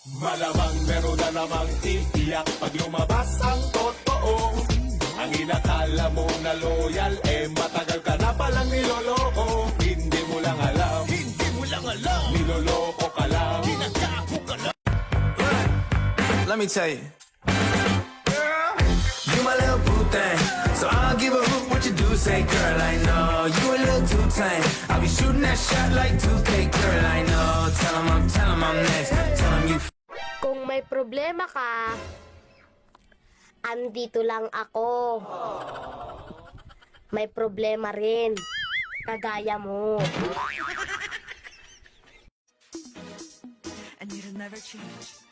Malamang meron na namang iiyak pag lumabas ang totoo. Ang inakala mo na loyal, matagal ka na palang niloloko. Hindi mo lang alam, niloloko ka lang, ginagago ka lang. Let me tell you, girl, you my little boo thing, so I'll give a hoot what you do say, girl. I know you a little too tame. I'll be shooting that shot like 2K, girl. I know. Tell 'em I'm next. Tell 'em you. Kung may problema ka, andito lang ako. May problema rin, kagaya mo. And it'll never change.